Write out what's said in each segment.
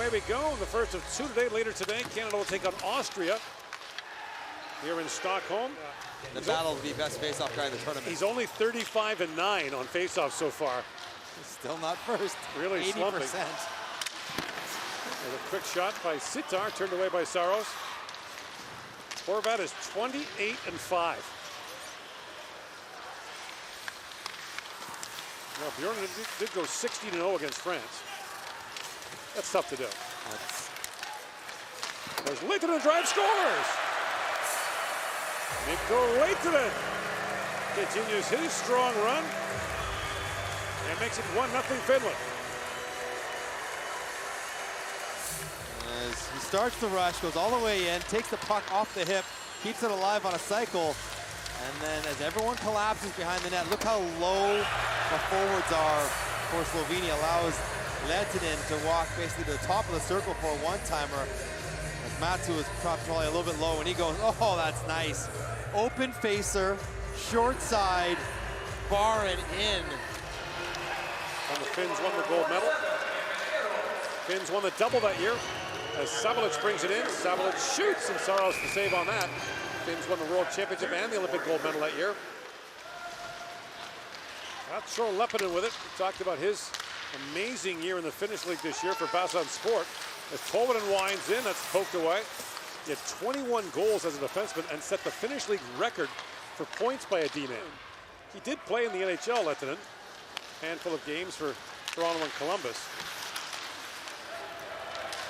There we go. The first of two today. Later today, Canada will take on Austria here in Stockholm. The battle will be best face-off guy in the tournament. He's only 35-9 on face-off so far. He's still not first. Really 80%. slumping. There's a quick shot by Sitar, turned away by Saros. Horvat is 28-5. Now, Bjorn did go 16-0 against France. That's tough to do. There's Lehtinen, drive, scores! Mikko Lehtinen continues his strong run and makes it 1-0 Finland. As he starts the rush, goes all the way in, takes the puck off the hip, keeps it alive on a cycle, and then as everyone collapses behind the net, look how low the forwards are for Slovenia. Allows Lehtinen to walk basically to the top of the circle for a one-timer. As Matsu is probably a little bit low, and he goes, oh, that's nice. Open facer, short side, bar and in. And the Finns won the gold medal. Finns won the double that year. As Sabolic brings it in, Sabolic shoots, and Saros to save on that. Finns won the World Championship and the Olympic gold medal that year. That's Sro Leppinen with it. We talked about his amazing year in the Finnish League this year for Basan Sport. As Tolvanen winds in, that's poked away. He had 21 goals as a defenseman and set the Finnish League record for points by a D-man. He did play in the NHL, Lehtinen. Handful of games for Toronto and Columbus.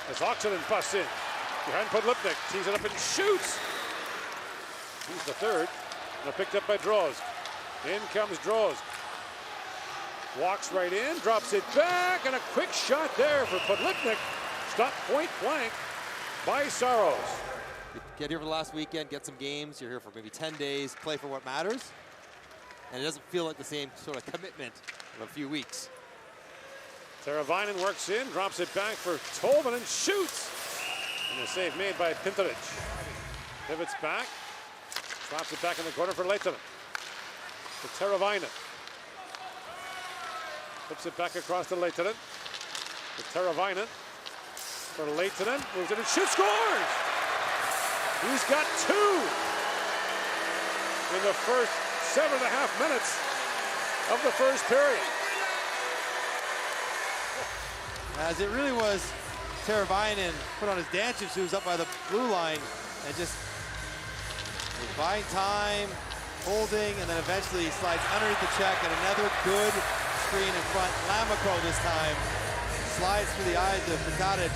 As Oxenden busts in. Behind Podlipnik, tees it up and shoots. He's the third. Now picked up by Drozd. In comes Drozd. Walks right in, drops it back, and a quick shot there for Podlipnik. Stopped point blank by Saros. Get here for the last weekend, get some games. You're here for maybe 10 days, play for what matters. And it doesn't feel like the same sort of commitment of a few weeks. Teravainen works in, drops it back for Tolvanen, shoots! And a save made by Pintarich. Pivots back, drops it back in the corner for Lehtinen. To Teravainen. Flips it back across to Lehtinen. To Teravainen. For Lehtinen, moves it and shoots, scores! He's got two in the first 7.5 minutes of the first period. As it really was, Teravainen put on his dancing shoes up by the blue line and just buying time, holding, and then eventually slides underneath the check, and another good screen in front. Lammikko this time slides through the eyes of Pitaric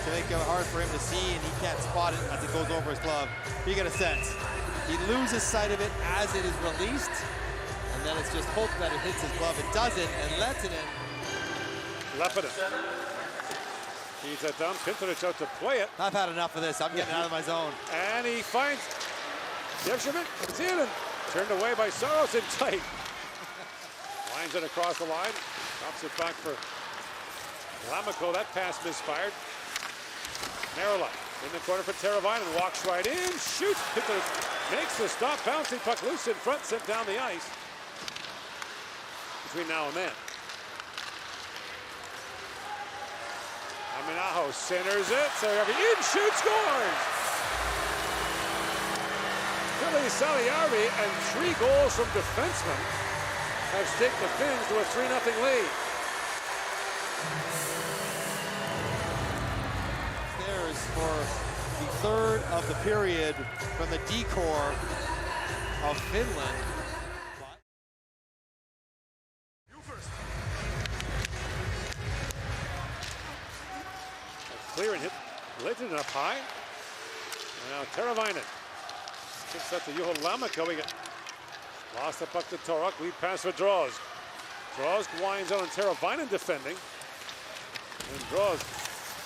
to make it hard for him to see, and he can't spot it as it goes over his glove. You get a sense. He loses sight of it as it is released, and then it's just hope that it hits his glove. It doesn't, and Lehtinen. Leppinen. Feeds that down, Pintarich out to play it. I've had enough of this. I'm getting out of my zone. And he finds Jevchevich, it's in, and turned away by Saros in tight. Lines it across the line, drops it back for Lammikko. That pass misfired. Merila in the corner for Teravainen, walks right in, shoots, makes the stop, bouncing puck loose in front, sent down the ice. Between now and then. Aminaho centers it, so in, shoots, scores! Billy Saliarvi and 3 goals from defensemen have staked the Finns to a 3-0 lead. For the third of the period from the D-corps of Finland. A clear and hit Lehtinen up high. And now Teravainen kicks that to Juho Lammikko. We get lost the puck to Torok. Lead pass for Drozd. Drozd winds on Teravainen defending. And Drozd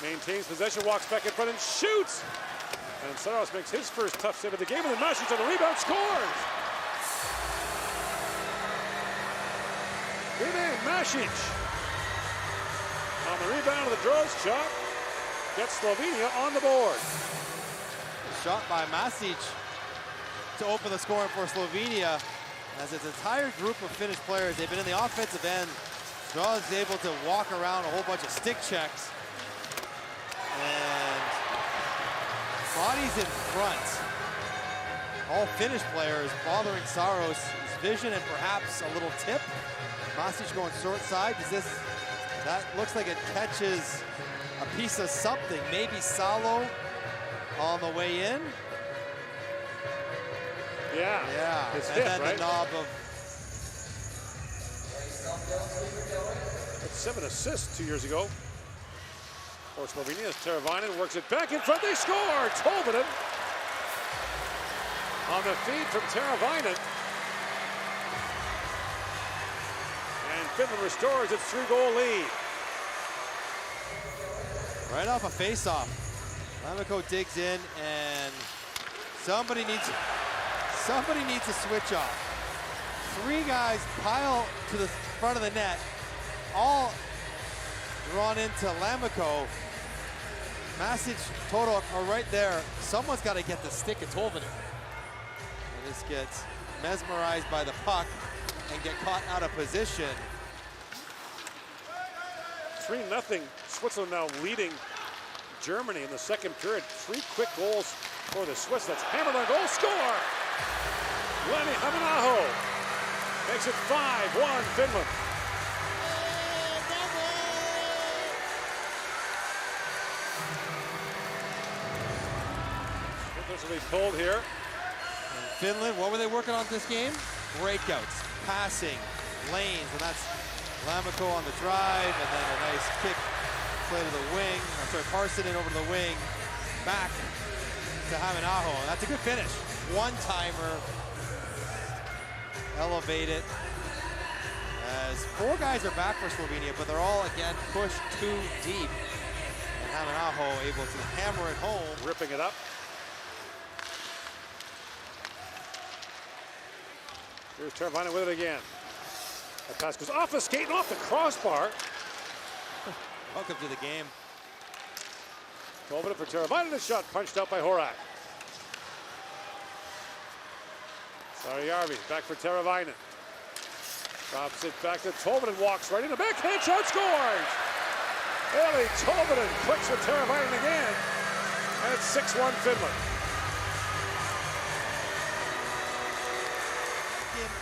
maintains possession, walks back in front and shoots! And Saros makes his first tough save of the game, and then Masic on the rebound, scores! Remain Masic on the rebound of the Drozd shot. Gets Slovenia on the board. Shot by Masic to open the scoring for Slovenia. As its entire group of Finnish players, they've been in the offensive end. Drozd is able to walk around a whole bunch of stick checks. And bodies in front. All Finnish players bothering Saros' vision and perhaps a little tip. Masic going short side. That looks like it catches a piece of something. Maybe Salo on the way in. Yeah. And hit, then right? the knob of. That's 7 assists 2 years ago for Slovenia as Teravainen works it back in front. They score! Tolvanen on the feed from Teravainen. And Finland restores its 3-goal lead. Right off a face-off. Lammikko digs in, and somebody needs to switch off. 3 guys pile to the front of the net, all drawn into Lammikko. Masic, Torok are right there. Someone's got to get the stick at Tolvanen. And this gets mesmerized by the puck and get caught out of position. 3-0. Switzerland now leading Germany in the second period. 3 quick goals for the Swiss. That's hammered on goal. Score! Lenny Haminaho makes it 5-1 Finland. This will be pulled here. Finland, what were they working on this game? Breakouts, passing, lanes, and that's Lammikko on the drive, and then a nice kick play to the wing. Parsonen over to the wing, back to Haminaho, and that's a good finish. One-timer, elevate it. As 4 guys are back for Slovenia, but they're all, again, pushed too deep. And Haminaho able to hammer it home. Ripping it up. Here's Teravainen with it again. That pass goes off a skate and off the crossbar. Welcome to the game. Tolvanen for Teravainen. The shot punched out by Horak. Sarjärvi back for Teravainen. Drops it back to Tolvanen. Walks right in. A backhand shot, scores! Eli Tolvanen clicks with Teravainen again. And it's 6-1 Finland.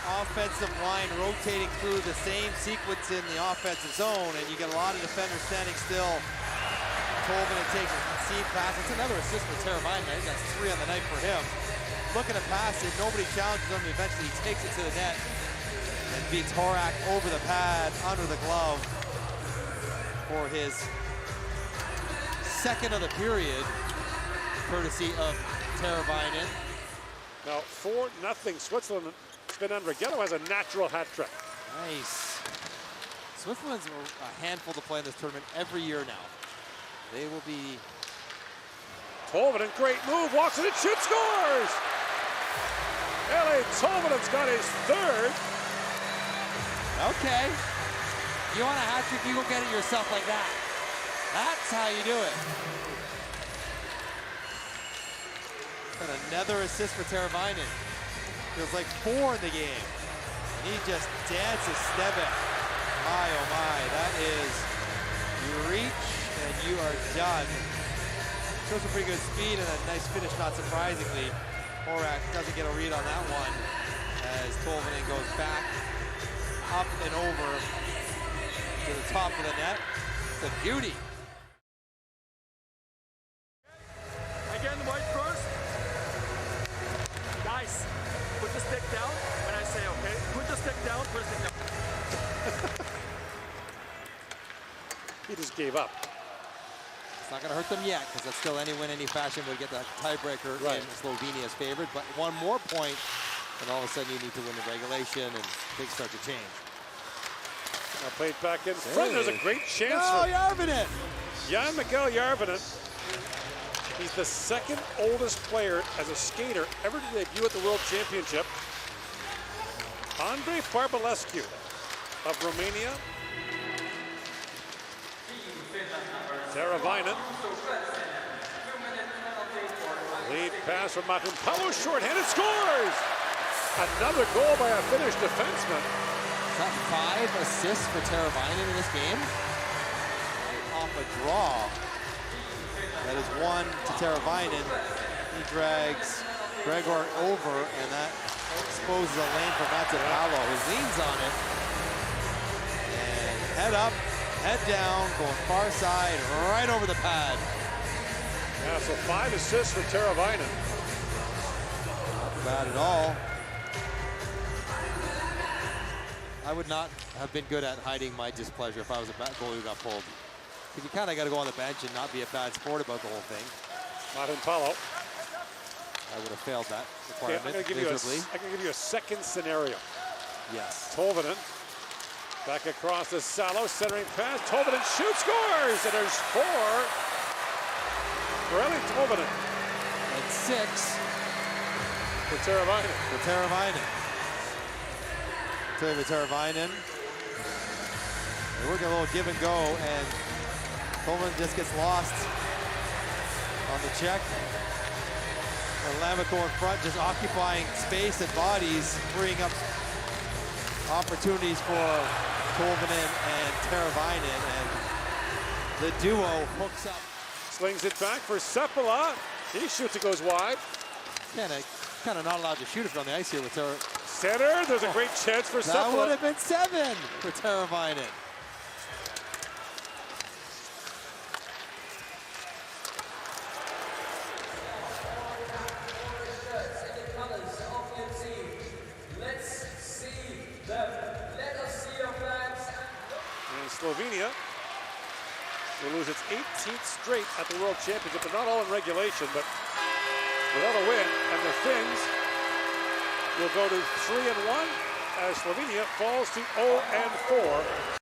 Offensive line rotating through the same sequence in the offensive zone, and you get a lot of defenders standing still. Tolvanen takes a seam pass. It's another assist for Teravainen. I think that's 3 on the night for him. Looking to pass it, nobody challenges him. Eventually he takes it to the net and beats Horak over the pad, under the glove for his second of the period, courtesy of Teravainen. Now 4-0 Switzerland. Sven Andrighetto has a natural hat trick. Nice. Switzerland's a handful to play in this tournament every year now. They will be. Tolvanen, great move, walks in and shoots, scores! Eli Tolvanen's got his 3rd. Okay. You want a hat trick, you go get it yourself like that. That's how you do it. And another assist for Teravainen. Feels like 4 in the game. And he just dances Stebek. My, oh my, that is, you reach and you are done. Shows some pretty good speed and a nice finish, not surprisingly. Horak doesn't get a read on that one as Tolvanen goes back, up and over to the top of the net. It's a beauty. Again, white first. Guys, put the stick down when I say okay. Put the stick down, put the stick down. He just gave up. It's not going to hurt them yet, because that's still any win, any fashion would get the tiebreaker in Slovenia's favor. But 1 more point, and all of a sudden you need to win the regulation, and things start to change. Now played back in front. There's a great chance for Järvinen. Jan-Mikael Järvinen. He's the 2nd oldest player as a skater ever to debut at the World Championship. Andrei Barbulescu of Romania. Teravainen. Lead pass from Matun Paulo, short-handed, scores! Another goal by a Finnish defenseman. Is that 5 assists for Teravainen in this game? Off a draw. That is one to Teravainen. He drags Gregor over, and that exposes a lane for Matsupalo, who leans on it. And head up, head down, going far side, right over the pad. Yeah, so 5 assists for Teravainen. Not bad at all. I would not have been good at hiding my displeasure if I was a goalie who got pulled. Because you kind of got to go on the bench and not be a bad sport about the whole thing. Martin Palo. I would have failed that Okay, requirement I'm going to give you a second scenario. Yes. Tolvanen back across the Salo, centering pass. Tolvanen shoots, scores, and there's 4 for Eli Tolvanen. And 6 for Teravainen. For Teravainen. Teravainen. They're working a little give and go, and Tolvanen just gets lost on the check. And Lammikko in front, just occupying space and bodies, freeing up opportunities for Tolvanen and Teravainen, and the duo hooks up. Slings it back for Seppala. He shoots, it goes wide. Kind of not allowed to shoot it on the ice here with Center, there's a great chance for Seppala. That would have been 7 for Teravainen. Slovenia will lose its 18th straight at the World Championship. They're not all in regulation, but without a win, and the Finns will go to 3-1 as Slovenia falls to 0-4